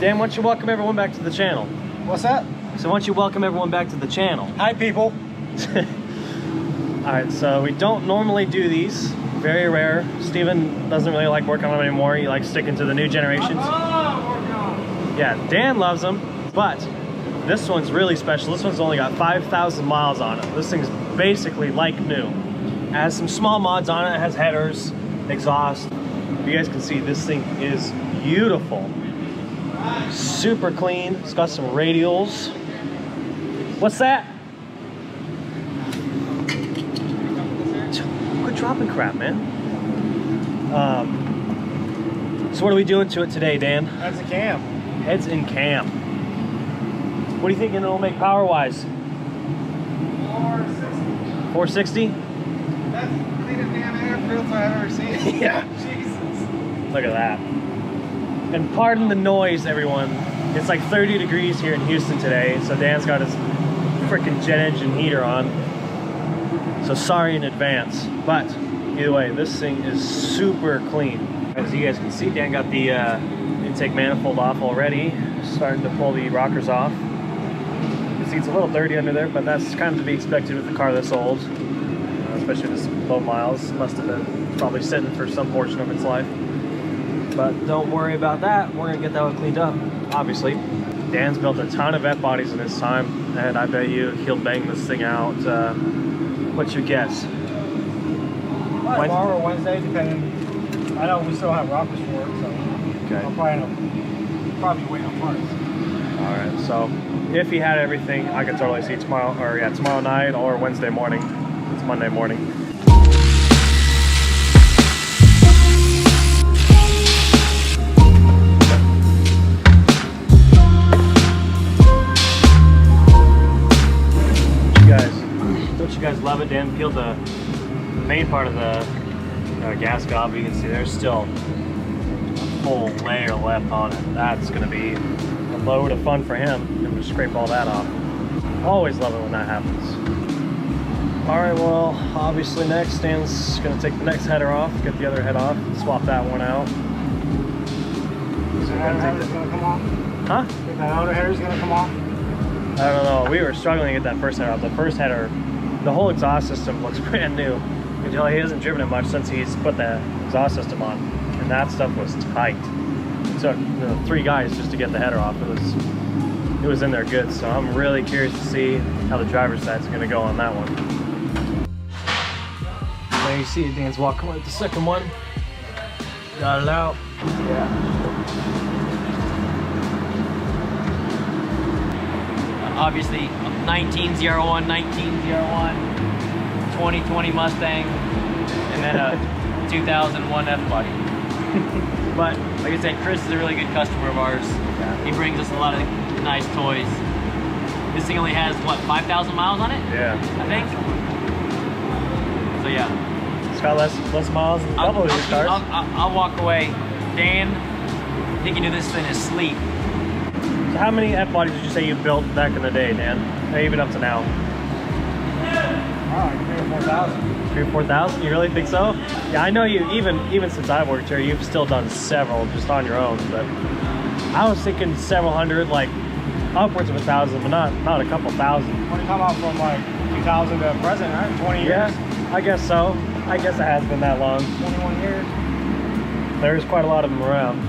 Dan, why don't you welcome everyone back to the channel? What's that? So why don't you welcome everyone back to the channel? Hi, people. Alright, so we don't normally do these. Very rare. Steven doesn't really like working on them anymore. He likes sticking to the new generations. Yeah, Dan loves them, but this one's really special. This one's only got 5,000 miles on it. This thing's basically like new. It has some small mods on it. It has headers, exhaust. You guys can see this thing is beautiful. Super clean. It's got some radials. What's that? Quit dropping crap, man. So what are we doing to it today, Dan? Heads in cam. Heads in cam. What do you think it'll make power-wise? 460. 460? That's the cleanest damn air filter I've ever seen. Yeah. Jesus. Look at that. And pardon the noise, everyone. It's like 30 degrees here in Houston today, so Dan's got his freaking jet engine heater on. So sorry in advance. But either way, this thing is super clean. As you guys can see, Dan got the intake manifold off already. Starting to pull the rockers off. You can see it's a little dirty under there, but that's kind of to be expected with a car this old. Especially this low miles. Must have been probably sitting for some portion of its life. But don't worry about that. We're gonna get that one cleaned up, obviously. Dan's built a ton of F-bodies in his time, and I bet you he'll bang this thing out. What's your guess? Tomorrow or Wednesday, depending. I know we still have rockers for it, so Okay. I'll probably wait on parts. All right, so if he had everything, I could totally see tomorrow, or yeah, tomorrow night or Wednesday morning. It's Monday morning. Don't you guys love it? Dan peeled the main part of the gas gob. You can see there's still a full layer left on it. That's going to be a load of fun for him. I'm going to scrape all that off. Always love it when that happens. Alright, well, obviously next, Dan's going to take the next header off, get the other head off, swap that one out. Is that header's going to come off? Huh? Think that outer header's going to come off? I don't know. We were struggling to get that first header off. The first header, the whole exhaust system looks brand new. You can tell he hasn't driven it much since he's put the exhaust system on, and that stuff was tight. It took 3 guys just to get the header off. It was in there good. So I'm really curious to see how the driver's side's going to go on that one. There you see it. Dan's walking with the second one. Got it out. Yeah. Obviously 1901, 1901, 2020 Mustang, and then a 2001 F-Body. But like I said, Chris is a really good customer of ours. He brings us a lot of nice toys. This thing only has, what, 5,000 miles on it? Yeah. I think. So yeah. It's got less miles than double of these cars. I'll walk away. Dan, thinking of this thing is sleep. So how many F-bodies did you say you built back in the day, Dan? Even up to now? Oh, 3,000 or 4,000. 3,000 or 4,000? You really think so? Yeah, I know you. Even since I've worked here, you've still done several just on your own. But I was thinking several hundred, like upwards of 1,000, but not a couple thousand. When you come out from like 2000 to present, right? 20 years. Yeah, I guess so. I guess it has been that long. 21 years. There's quite a lot of them around.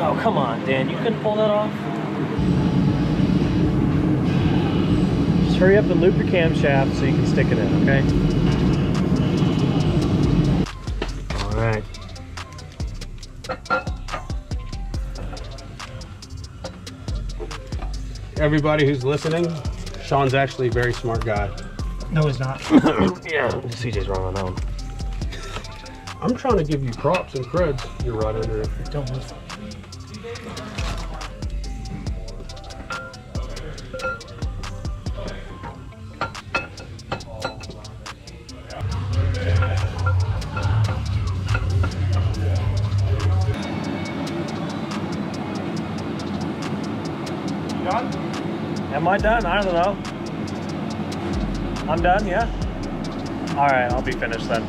Oh, come on, Dan. You couldn't pull that off? Just hurry up and loop your camshaft so you can stick it in, okay? All right. Everybody who's listening, Sean's actually a very smart guy. No, he's not. Yeah, CJ's wrong on that one. I'm trying to give you props and creds. You're right under it. Don't move. Done? Am I done? I don't know. I'm done, yeah? Alright, I'll be finished then.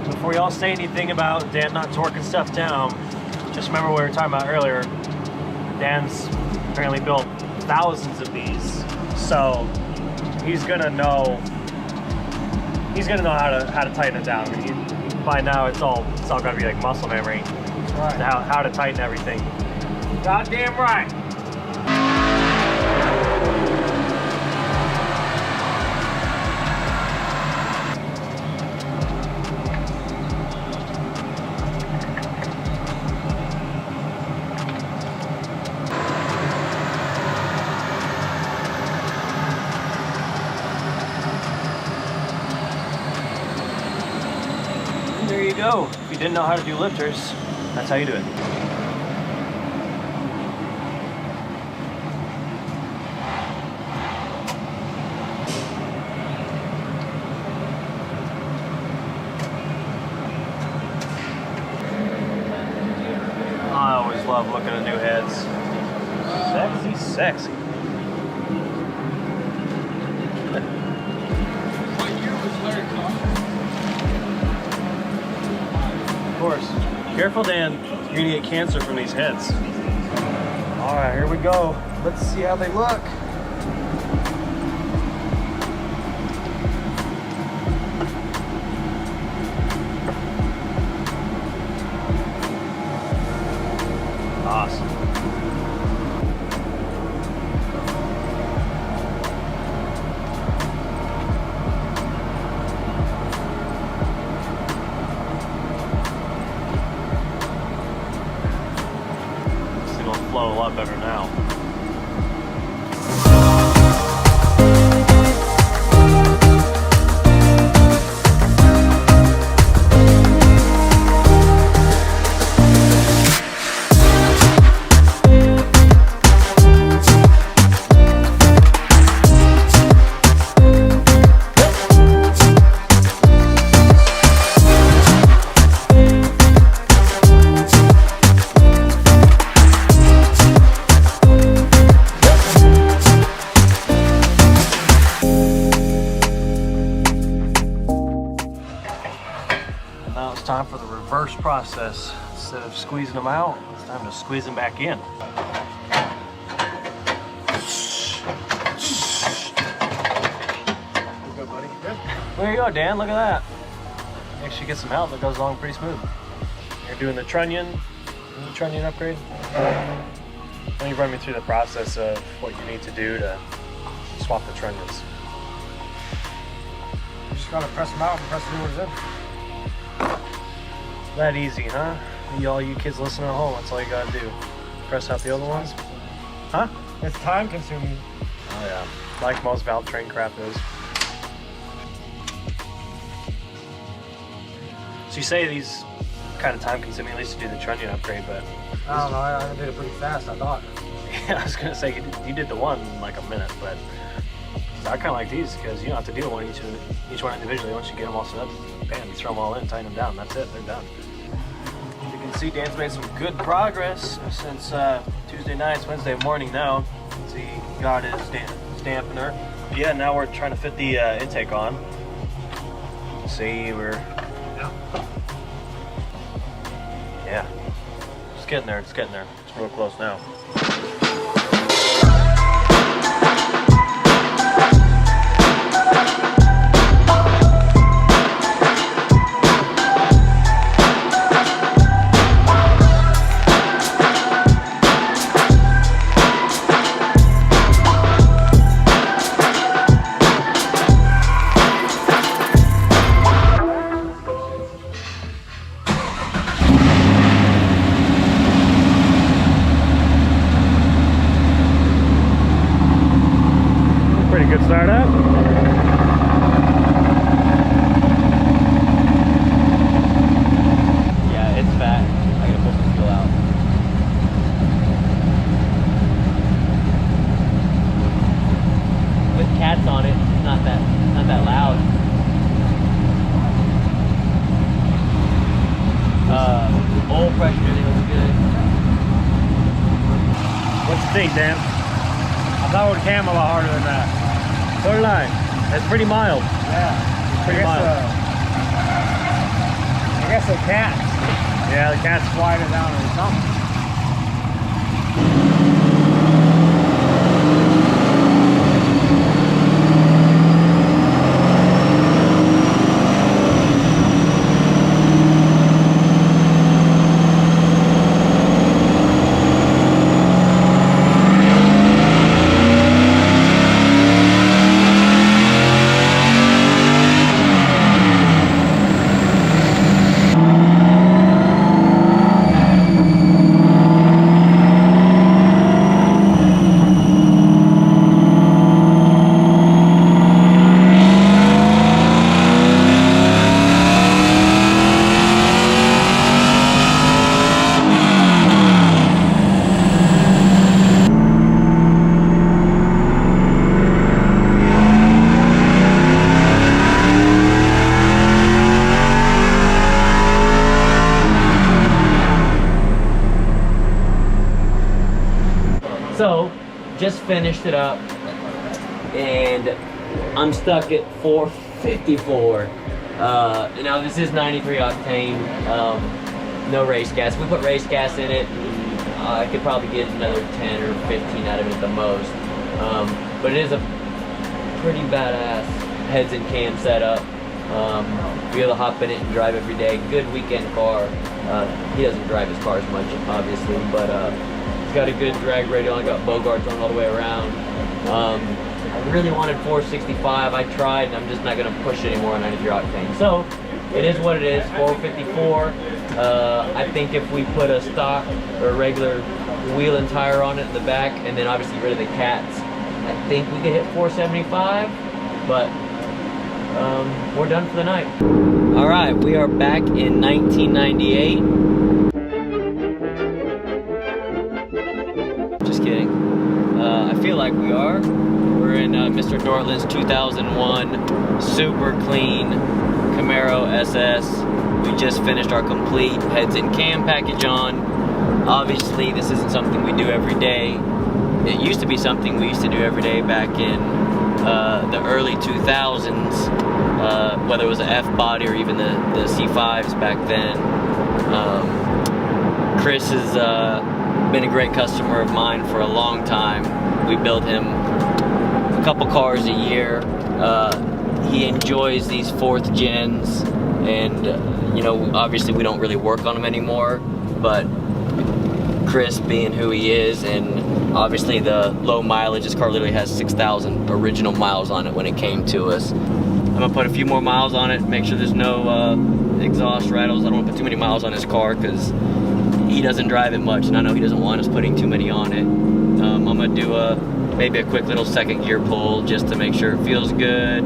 Before y'all say anything about Dan not torquing stuff down, just remember what we were talking about earlier. Dan's apparently built thousands of these, so he's gonna know how to tighten it down. I mean, by now it's all gotta be like muscle memory. Right. How to tighten everything. Goddamn right. There you go. If you didn't know how to do lifters, that's how you do it. I always love looking at new heads. Sexy, sexy. Of course. Careful, Dan. You're gonna get cancer from these heads. All right, here we go. Let's see how they look. Awesome. Flow a lot better now. Now it's time for the reverse process. Instead of squeezing them out, it's time to squeeze them back in. Good, buddy. Good. There you go, Dan. Look at that. Actually get some help that goes along pretty smooth. You're doing the trunnion upgrade. Let me run me through the process of what you need to do to swap the trunnions. You just gotta press them out and press the new ones in. That easy, huh? All you kids listening at home, that's all you gotta do. Press out the other ones. Huh? It's time consuming. Oh yeah. Like most valve train crap is. So you say these kind of time consuming, at least to do the trunnion upgrade, but I don't know, I did it pretty fast, I thought. yeah, I was gonna say you did the one in like a minute, but I kind of like these because you don't have to do each one individually. Once you get them all set up, bam, you throw them all in, tighten them down, that's it, they're done. You can see Dan's made some good progress since Tuesday night. It's Wednesday morning now. See, he got his dampener. But yeah, now we're trying to fit the intake on. See, yeah, it's getting there, it's real close now. Pretty good start up. Yeah, it's fat. I gotta pull some fuel out. What you think, Dan? I thought it would cam a lot harder than that. So did I. It's pretty mild. Yeah. Pretty mild. I guess the cat Yeah, the cat's slided down or something. So, just finished it up, and I'm stuck at 454. Now this is 93 octane, no race gas. If we put race gas in it, I could probably get another 10 or 15 out of it at the most. But it is a pretty badass heads and cam setup. Be able to hop in it and drive every day. Good weekend car. He doesn't drive his car as much, obviously, but it's got a good drag radial. I got Bogarts on all the way around. I really wanted 465. I tried, and I'm just not going to push it anymore on 93 octane. So it is what it is. 454. I think if we put a stock or a regular wheel and tire on it in the back, and then obviously rid of the cats, I think we could hit 475. But we're done for the night. All right, we are back in 1998. Just kidding. I feel like we are. We're in Mr. Dortland's 2001 super clean Camaro SS. We just finished our complete heads and cam package on. Obviously, this isn't something we do every day. It used to be something we used to do every day back in the early 2000s, whether it was an F-Body or even the C5s back then. Chris has been a great customer of mine for a long time. We build him a couple cars a year. He enjoys these 4th gens, and you know, obviously we don't really work on them anymore, but Chris being who he is, and obviously the low mileage, this car literally has 6,000 original miles on it when it came to us. I'm gonna put a few more miles on it, make sure there's no exhaust rattles. I don't want to put too many miles on his car because he doesn't drive it much, and I know he doesn't want us putting too many on it. I'm gonna do maybe a quick little 2nd gear pull just to make sure it feels good.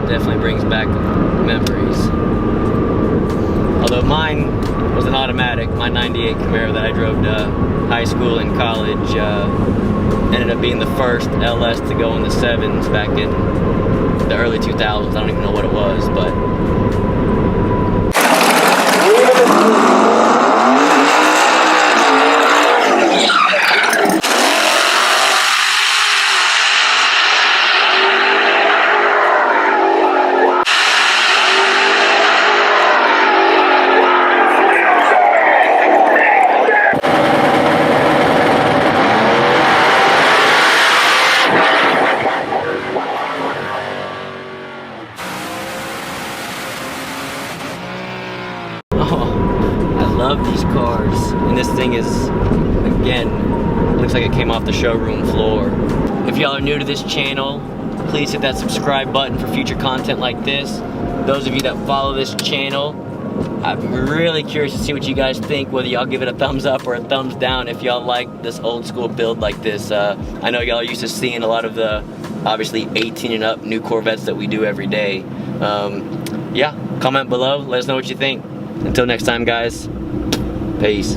Definitely brings back memories. Although mine was an automatic, my 98 Camaro that I drove to high school and college ended up being the first LS to go in the 7s back in the early 2000s. I don't even know what it was, but love these cars, and this thing is, again, looks like it came off the showroom floor. If y'all are new to this channel, please hit that subscribe button for future content like this. Those of you that follow this channel, I'm really curious to see what you guys think, whether y'all give it a thumbs up or a thumbs down if y'all like this old school build like this. I know y'all are used to seeing a lot of the obviously 18 and up new Corvettes that we do every day. Yeah, comment below, let us know what you think. Until next time, guys, peace.